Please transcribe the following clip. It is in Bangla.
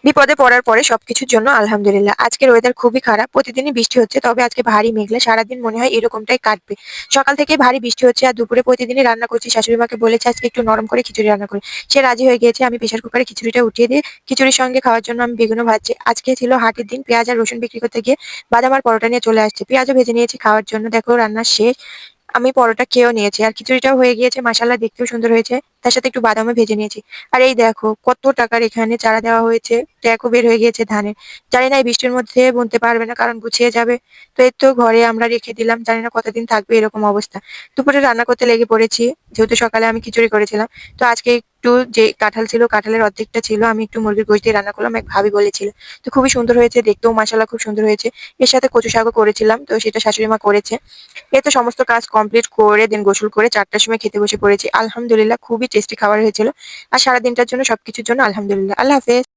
বিপদে পড়ার পরে সবকিছুর জন্য আলহামদুলিল্লাহ। আজকের ওয়েদার খুবই খারাপ। প্রতিদিনই বৃষ্টি হচ্ছে। তবে আজকে ভারী মেঘলা। সারাদিন মনে হয় এরকমটাই কাটবে। সকাল থেকেই ভারী বৃষ্টি হচ্ছে আর দুপুরে প্রতিদিনই রান্না করছি। শাশুড়ি মাকে বলেছি আজকে একটু নরম করে খিচুড়ি রান্না করি। সে রাজি হয়ে গিয়েছে। আমি প্রেশার কুকারে খিচুড়িটা উঠিয়ে দিয়ে খিচুড়ির সঙ্গে খাওয়ার জন্য আমি বেগুনও ভাজছি। আজকে ছিল হাটের দিন। পেঁয়াজ আর রসুন বিক্রি করতে গিয়ে বাদাম আর পরোটা নিয়ে চলে আসছে। পেঁয়াজও ভেজে নিয়েছি খাওয়ার জন্য। দেখো রান্না শেষ। আমি পরোটা খেয়েও নিয়েছি। আর খিচুড়িটাও হয়ে গিয়েছে। মাশাআল্লাহ দেখতেও সুন্দর হয়েছে। তার সাথে একটু বাদামও ভেজে নিয়েছি। আর এই দেখো কত টাকার এখানে চারা দেওয়া হয়েছে। ট্যাকও বের হয়ে গিয়েছে ধানের। জানি না এই বৃষ্টির মধ্যে বুনতে পারবে না কারণ গুছিয়ে যাবে। তো এই তো ঘরে আমরা রেখে দিলাম। জানি না কতদিন থাকবে এরকম অবস্থা। দুপুরে রান্না করতে লেগে পড়েছি। যেহেতু সকালে আমি খিচুড়ি করেছিলাম। তো আজকে একটু যে কাঁঠাল ছিল, কাঁঠালের অর্ধেকটা ছিল। আমি একটু মুরগির গোশত দিয়ে রান্না করলাম। এক ভাবি বলেছিল। তো খুবই সুন্দর হয়েছে। দেখতেও মাশাআল্লাহ খুব সুন্দর হয়েছে। এর সাথে কচু শাকও করেছিলাম। তো সেটা শাশুড়ি মা করেছে। এই তো সমস্ত কাজ কমপ্লিট করে দেন গোসল করে ৪ টার সময় খেতে বসে পড়েছি। আলহামদুলিল্লাহ খুবই টেস্টি খাবার হয়েছিল। আর সারাদিনটার জন্য সবকিছুর জন্য আলহামদুলিল্লাহ। আল্লাহ হাফেজ।